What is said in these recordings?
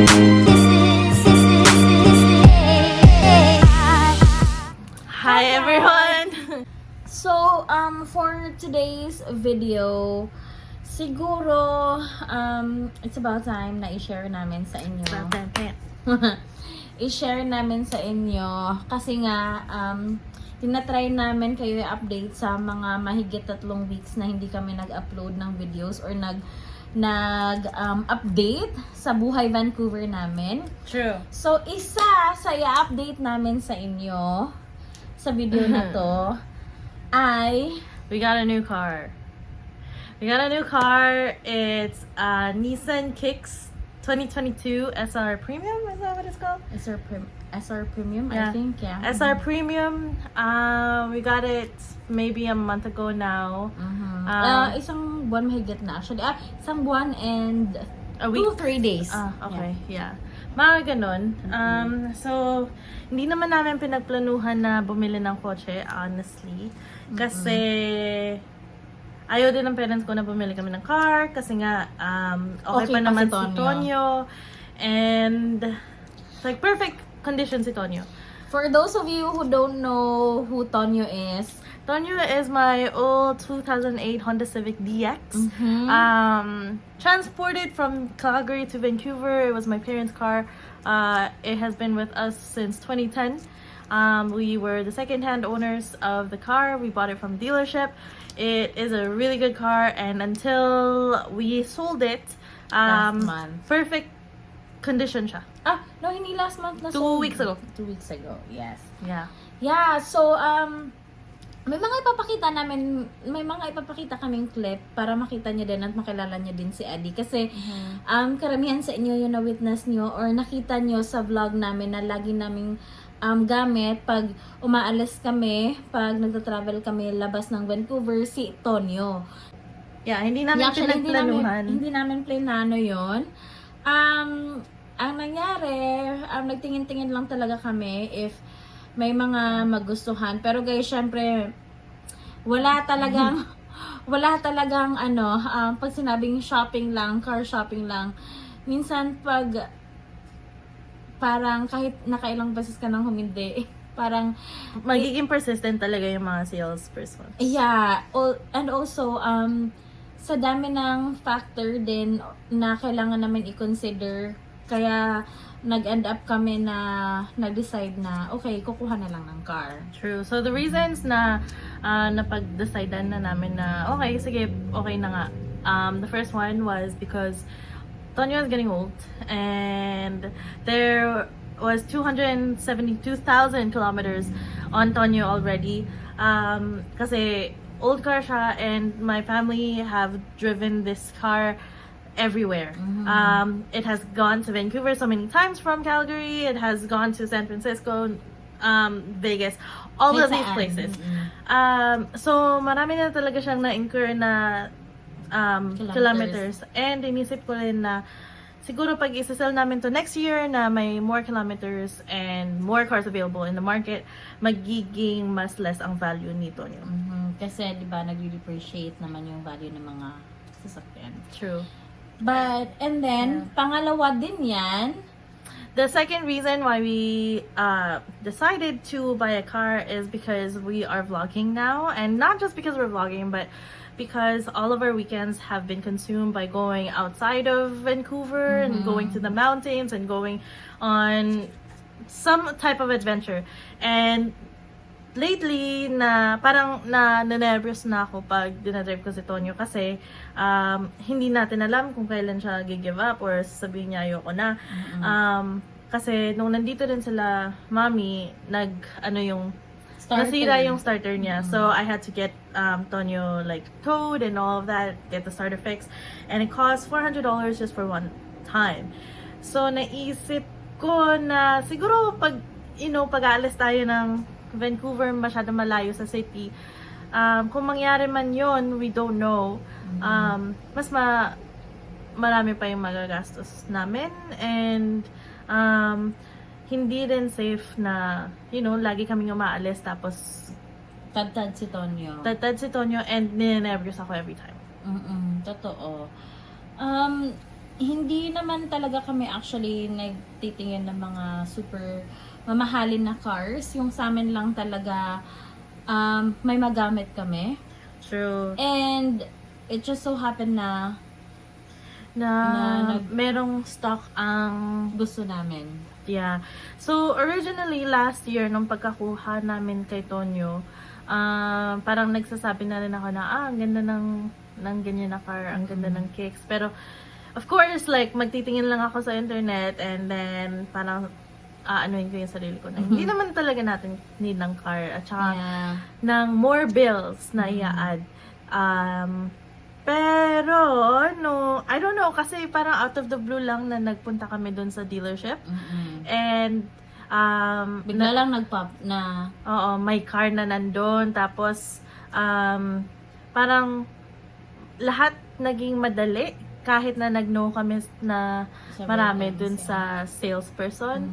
Hi everyone! So, for today's video, siguro, it's about time na i-share namin sa inyo. I-share namin sa inyo kasi nga, tinatry namin kayo i-update sa mga mahigit 3 weeks na hindi kami nag-upload ng videos or nag-update sa Buhay Vancouver namin. True. So, isa sa i-update namin sa inyo sa video na to ay We got a new car. It's a Nissan Kicks 2022 SR Premium. Is that what it's called? SR Premium, Yeah. I think, yeah. SR Premium. We got it maybe a month ago now. Isang buwan mahigit na actually. Isang buwan and A week. 2-3 days. Okay, yeah. Mga ganun. So, hindi naman namin pinagplanuhan na bumili ng kotse, honestly. Kasi, ayaw din ng parents ko na bumili kami ng car. Kasi nga, okay pa naman si Tonio. And, like, perfect condition si Tonio. For those of you who don't know who Tonio is my old 2008 Honda Civic DX. Transported from Calgary to Vancouver. It was my parents' car. It has been with us since 2010. We were the second-hand owners of the car. We bought it from dealership. It is a really good car, and until we sold it, last month. Perfect condition siya. No, hindi last month na 2 weeks ago. 2 weeks ago, yes. Yeah. Yeah, so, may mga ipapakita kaming clip para makita niyo din at makilala niyo din si Eddie. Kasi, karamihan sa inyo yung na-witness niyo or nakita niyo sa vlog namin na lagi naming gamit pag umaalis kami, pag nagta-travel kami labas ng Vancouver, si Tonio. Yeah, hindi namin pinagplanuhan. Hindi namin planano yun. Ang nangyari, nagtingin-tingin lang talaga kami if may mga magustuhan. Pero guys, syempre, wala talagang pag sinabing shopping lang, car shopping lang, minsan pag parang kahit nakailang beses ka nang humindi, parang magiging persistent talaga yung mga salesperson. Yeah, and also, sa dami ng factor din na kailangan namin i-consider, kaya nag-end up kami na nag-decide na, okay, kukuha na lang ng car. True. So, the reasons na napag-decidean na namin na, okay, sige, okay na nga. The first one was because Tonio is getting old, and there was 272,000 kilometers on Tonio already. Kasi old car siya, and my family have driven this car everywhere. It has gone to Vancouver so many times from Calgary. It has gone to San Francisco, Vegas, all of these places. So marami na talaga siyang na-incur na kilometers. And inisip ko rin na siguro pag isa-sell namin to next year na may more kilometers and more cars available in the market, magiging mas less ang value ni Tonio. Kasi, di ba, nag-depreciate naman yung value ng mga sasakyan. True. But, and then, pangalawa din yan. The second reason why we decided to buy a car is because we are vlogging now. And not just because we're vlogging, but because all of our weekends have been consumed by going outside of Vancouver and going to the mountains and going on some type of adventure. And lately, parang na-nervous na ako pag dinadrive ko si Tonio kasi hindi natin alam kung kailan siya give up or sabihin niya ayoko na. Kasi nung nandito din sila, mami, nasira yung starter niya. So I had to get Tonio like towed and all of that, get the starter fixed. And it cost $400 just for one time. So naisip ko na siguro pag-aalis tayo ng Vancouver, masyado malayo sa city. Kung mangyari man yon, we don't know. Mas marami pa yung magagastos namin. And hindi rin safe na, lagi kaming umaalis tapos Tad si Tonio. Tad si Tonio and ninenervyos ako every time. Totoo. hindi naman talaga kami actually nagtitingin ng mga super mamahalin na cars. Yung sa amin lang talaga may magamit kami. True. And it just so happened na merong stock ang gusto namin. Yeah. So, originally, last year, nung pagkakuha namin kay Tonio, parang nagsasabi na rin ako na, ang ganda ng ganyan na car, ang ganda ng kicks. Pero, of course, like, magtitingin lang ako sa internet and then, parang, anuhin ko yung sarili ko na hindi naman talaga natin need ng car at saka ng more bills na i-add. Pero, no, I don't know, kasi parang out of the blue lang na nagpunta kami dun sa dealership. And, bigla lang nagpop na, oo, may car na nandun. Tapos, parang lahat naging madali kahit na nag-know kami na marami dun sa salesperson.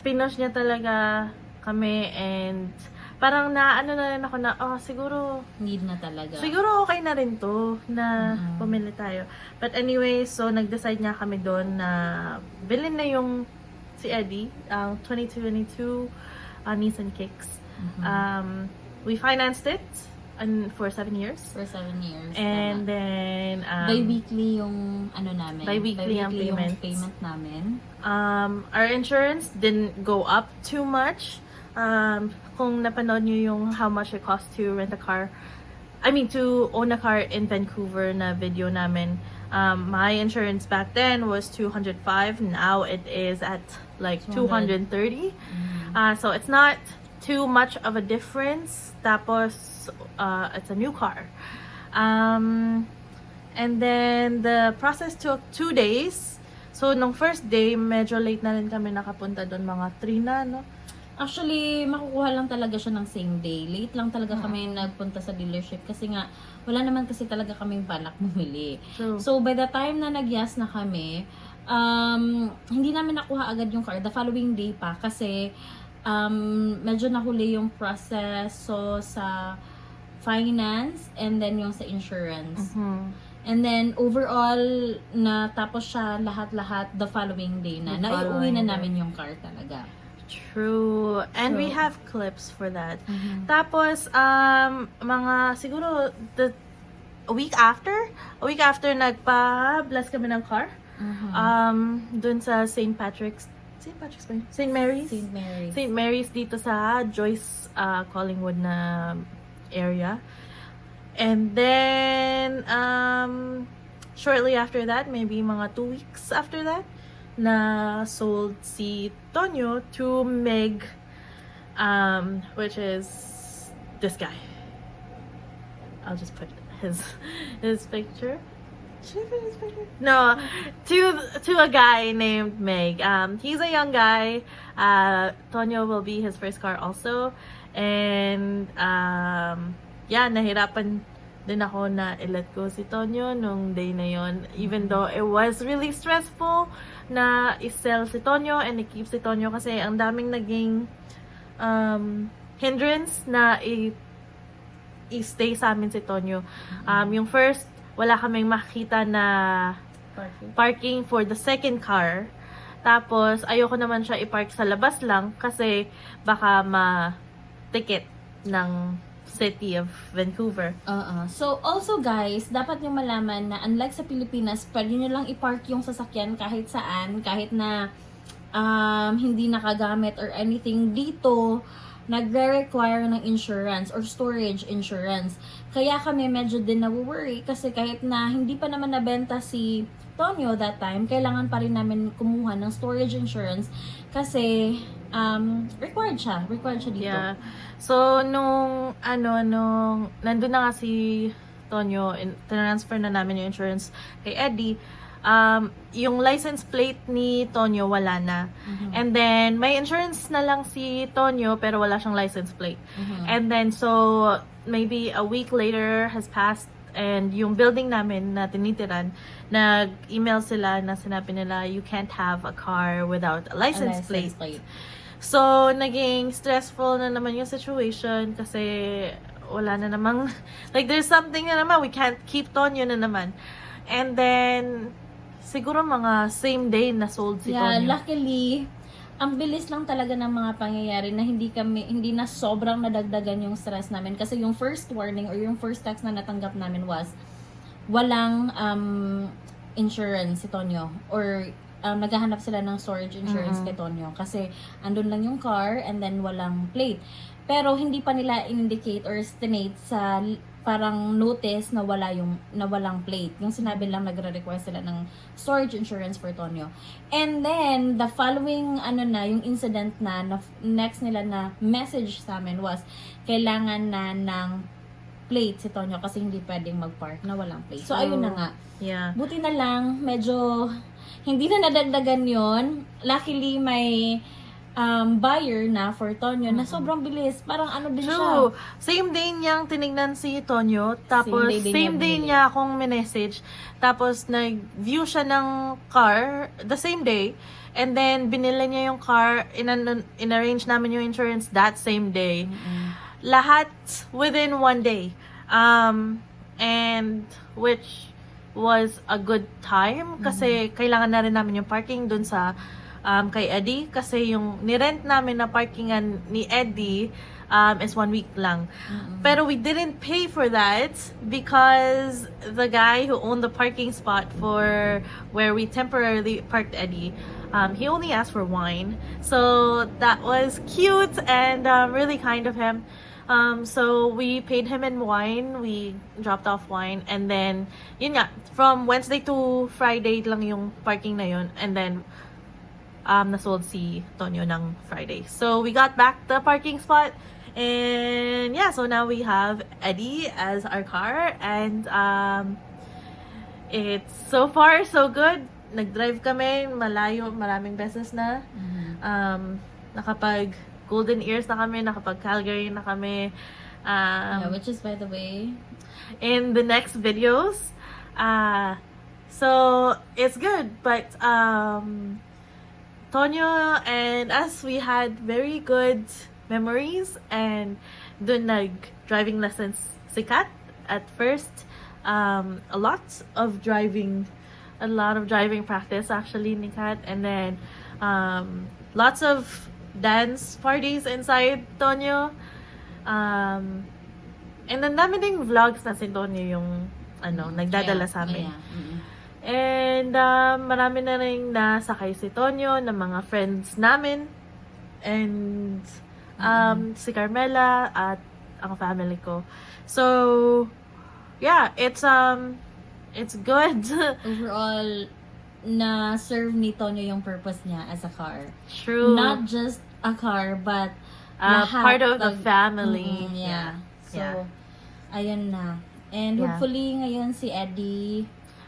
Pinush niya talaga kami and parang naano na rin ako na, siguro need na talaga. Siguro okay na rin to na pumili tayo. But anyway, so nag-decide nga kami doon na bilhin na yung si Eddie, ang 2022 Nissan Kicks. We financed it for 7 years. For 7 years. And then bi-weekly yung ano namin. Bi-weekly ang yung payment namin. Our insurance didn't go up too much. Kung napanood nyo yung how much it costs to rent a car, to own a car in Vancouver na video namin, my insurance back then was $205. Now it is at like $230. So it's not too much of a difference. Tapos, it's a new car. And then the process took 2 days. So, nung first day, medyo late na rin kami nakapunta doon, mga 3 na, no? Actually, makukuha lang talaga siya ng same day. Late lang talaga kami nagpunta sa dealership kasi nga, wala naman kasi talaga kaming balak bumili. True. So, by the time na nagyas na kami, hindi namin nakuha agad yung car. The following day pa kasi medyo nahuli yung process sa finance and then yung sa insurance. And then, overall, natapos siya lahat-lahat the following day na. Naiuwi na namin yung car talaga. True. And we have clips for that. Tapos, mga siguro a week after nagpa-bless kami ng car. Dun sa St. Mary's dito sa Joyce Collingwood na area. And then shortly after that, maybe mga 2 weeks after that, na sold si Tonio to Meg, which is this guy. I'll just put his picture. Should I put his picture? No, to a guy named Meg. He's a young guy. Tonio will be his first car also, and nahirapan din ako na i-let go si Tonio nung day na yon, even though it was really stressful na i-sell si Tonio and i-keep si Tonio kasi ang daming naging hindrance na i-stay sa amin si Tonio. Yung first, wala kaming makita na parking for the second car. Tapos, ayoko naman siya i-park sa labas lang kasi baka ma-ticket ng City of Vancouver. So, also guys, dapat nyo malaman na unlike sa Pilipinas, pwede nyo lang i-park yung sasakyan kahit saan, kahit na hindi nakagamit or anything. Dito, nagre-require ng insurance or storage insurance. Kaya kami medyo din na-worry kasi kahit na hindi pa naman nabenta si Tonio that time, kailangan pa rin namin kumuha ng storage insurance kasi required siya dito. Yeah. So, nung nandun na nga si Tonio, transfer na namin yung insurance kay Eddie, yung license plate ni Tonio wala na. And then, may insurance na lang si Tonio pero wala siyang license plate. And then, so, maybe a week later has passed and yung building namin na tinitiran, nag-email sila na sinabi nila, you can't have a car without a license plate. So, naging stressful na naman yung situation kasi wala na namang, like there's something na naman, we can't keep Tonio na naman. And then, siguro mga same day na sold si Tonio. Luckily, ang bilis lang talaga ng mga pangyayari na hindi na sobrang nadagdagan yung stress namin. Kasi yung first warning or yung first text na natanggap namin was, walang insurance si Tonio. Or naghahanap sila ng storage insurance kay Tonio. Kasi andun lang yung car and then walang plate. Pero hindi pa nila indicate or estimate sa parang notice na walang plate. Yung sinabi lang nagre-request sila ng storage insurance for Tonio. And then the following yung incident na next nila na message sa amin was kailangan na ng plate si Tonio kasi hindi pwedeng mag-park na walang plate. So ayun na nga. Yeah. Buti na lang medyo hindi na nadagdagan yon. Luckily may buyer na for Tonio na sobrang bilis. Parang din siya. Same day niyang tinignan si Tonio. Tapos, same day niya akong minessage. Tapos, nag-view siya ng car the same day. And then, binili niya yung car. In-arrange namin yung insurance that same day. Lahat within 1 day. And, which was a good time. Kasi, kailangan na rin namin yung parking dun sa kay Eddie kasi yung nirent namin na parkingan ni Eddie is 1 week lang. Pero we didn't pay for that because the guy who owned the parking spot for where we temporarily parked Eddie, he only asked for wine. So that was cute and really kind of him. So we paid him in wine. We dropped off wine and then yun nga, from Wednesday to Friday lang yung parking na yun, and then nasold si Tonio ng Friday. So, we got back the parking spot. And, yeah, so now we have Eddie as our car. And, it's so far so good. Nag-drive kami, malayo, maraming beses na. Nakapag Golden Ears na kami, nakapag Calgary na kami. Which is, by the way, in the next videos. So, it's good. But, Tonio and us, we had very good memories, and dun driving lessons si Kat at first. A lot of driving practice actually ni Kat, and then lots of dance parties inside Tonio. And then dami ding vlogs na si Tonio yung nagdadala sa amin. And marami na rin nasakay si Tonio ng mga friends namin. And si Carmela at ang family ko. So, yeah, it's good. Overall, na-serve ni Tonio yung purpose niya as a car. True. Not just a car, but part of the family. So, ayun na. And hopefully, ngayon si Eddie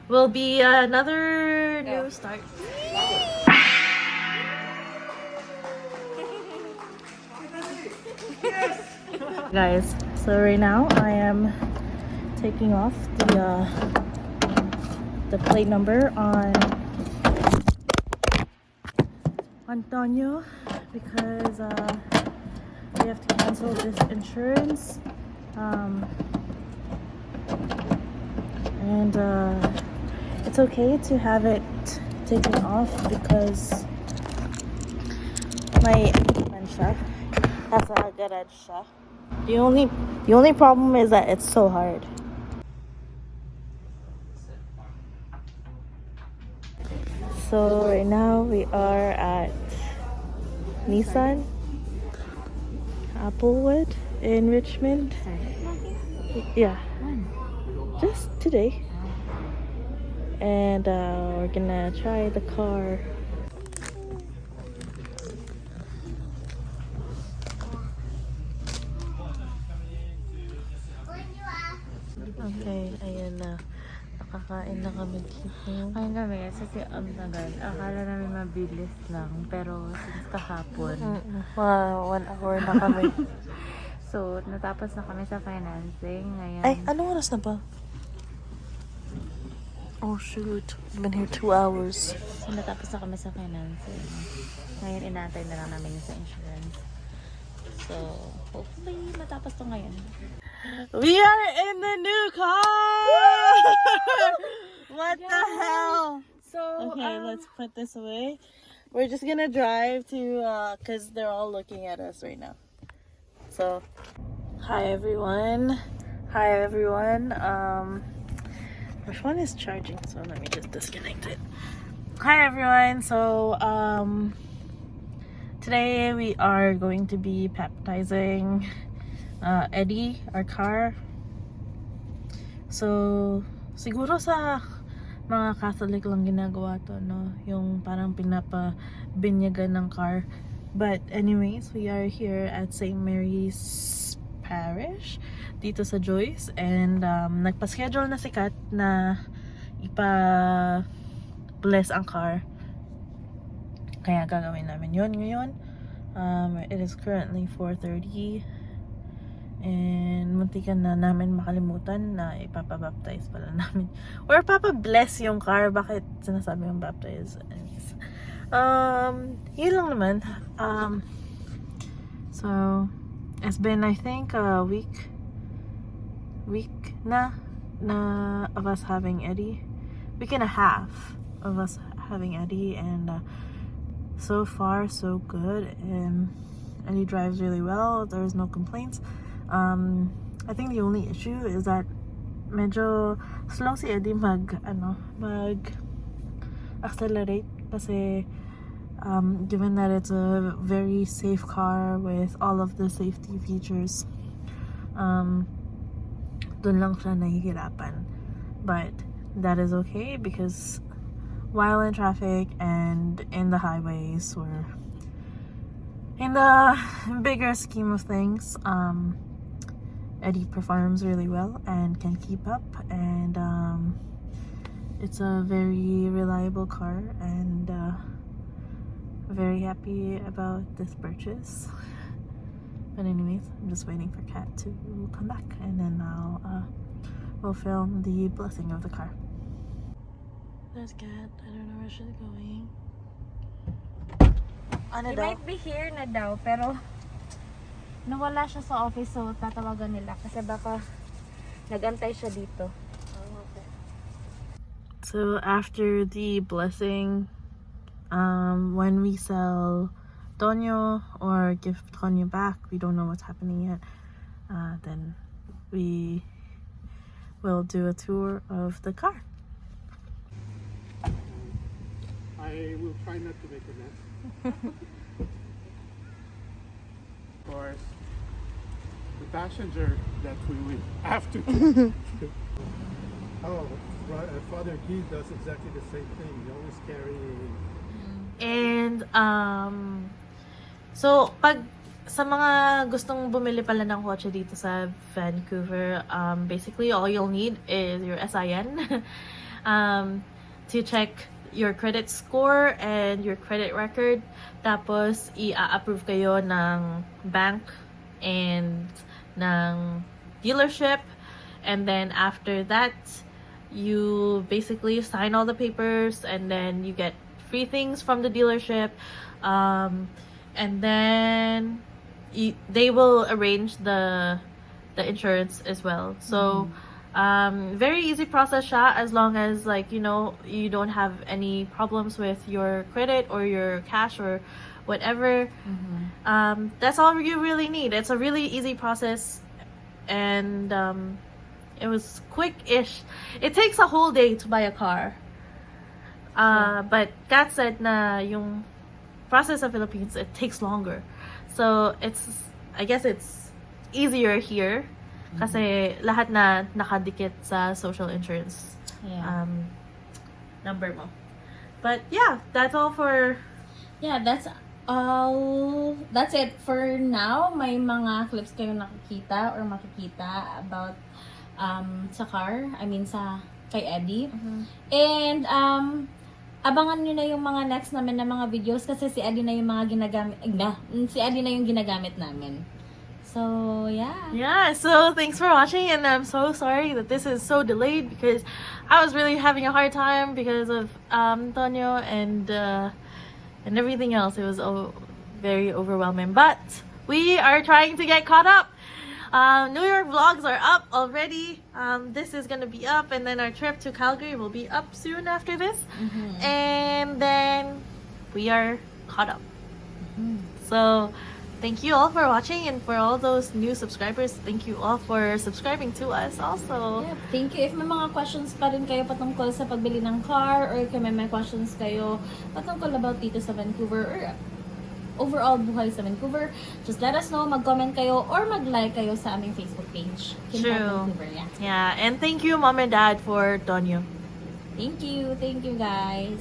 will be another new start. Guys, so right now I am taking off the plate number on Tonio because we have to cancel this insurance, and it's okay to have it taken off because may siya. That's a garage siya. The only problem is that it's so hard. So right now we are at Nissan Applewood in Richmond. Yeah, just today. And we're gonna try the car. Okay, ayan na. Nakakain na kami dito. Kain kami kasi ang tagal. Akala namin mabilis lang. Pero since kahapon. 1 hour na kami. So, natapos na kami sa financing. Ngayon. Ay, anong oras na ba? Oh shoot, I've been here 2 hours. So, natapos na kami sa financing. Ngayon, inaantay na lang namin yung sa insurance. So, hopefully, matapos to ngayon. We are in the new car! What the hell? So, Okay, let's put this away. We're just gonna drive to, cause they're all looking at us right now. So, hi everyone. My phone is charging, so let me just disconnect it. Hi everyone. So, today we are going to be baptizing Eddie, our car. So, siguro sa mga Catholic lang ginagawa to, no? Yung parang pinapabinyagan ng car. But anyways, we are here at St. Mary's Parish dito sa Joyce, and nagpa-schedule na si Kat na ipa-bless ang car. Kaya gagawin namin yun ngayon. It is currently 4:30. And muntikan na namin makalimutan na ipapabaptize pala namin. Or papabless yung car. Bakit sinasabi yung baptize? Yun lang naman. So, it's been, I think, a week na of us having Eddie. Week and a half of us having Eddie. And so far, so good. Eddie drives really well. There's no complaints. I think the only issue is that medyo slow si Eddie mag-accelerate kasi given that it's a very safe car with all of the safety features, dun lang siya nahihirapan. But that is okay because while in traffic and in the highways or in the bigger scheme of things, Eddie performs really well and can keep up, and it's a very reliable car, and very happy about this purchase. But anyways, I'm just waiting for Kat to come back, and then we'll film the blessing of the car. There's Kat. I don't know where she's going. Ano He daw? might be here na daw, pero nawala siya sa office, so tatawagan nila kasi baka nagantay siya dito. So after the blessing, when we sell Tonio or give Tonio back, we don't know what's happening yet, then we will do a tour of the car. I will try not to make a mess. Of course, the passenger that we will have to. Father Guy does exactly the same thing. He always carry. And so pag sa mga gustong bumili pala ng kotse dito sa Vancouver, basically all you'll need is your SIN to check your credit score and your credit record. Tapos i-approve kayo ng bank and ng dealership, and then after that you basically sign all the papers, and then you get free things from the dealership, and then they will arrange the insurance as well. So very easy process siya, as long as you don't have any problems with your credit or your cash or whatever. That's all you really need. It's a really easy process, and it was quick-ish. It takes a whole day to buy a car. But Kat said na yung process of Philippines, it takes longer. So I guess it's easier here kasi lahat na nakadikit sa social insurance number mo. But yeah, that's all for... Yeah, that's all. That's it for now. May mga clips kayo nakikita or makikita about sa car. I mean kay Eddie. And abangan nyo na yung mga next namin na mga videos kasi si Eddie na yung mga ginagamit namin. So, yeah. Yeah, so thanks for watching, and I'm so sorry that this is so delayed because I was really having a hard time because of Tonio and everything else. It was very overwhelming, but we are trying to get caught up. New York vlogs are up already. This is gonna be up, and then our trip to Calgary will be up soon after this. And then we are caught up. So thank you all for watching, and for all those new subscribers, thank you all for subscribing to us also. Yeah, thank you. If may mga questions pa rin kayo patungkol sa pagbili ng car, or kung may questions kayo patungkol about dito sa Vancouver, or overall buhay sa Vancouver, just let us know, mag-comment kayo or mag-like kayo sa aming Facebook page. Ingat True. Vancouver, yeah. Yeah, and thank you, Mom and Dad, for Tonio. Thank you guys.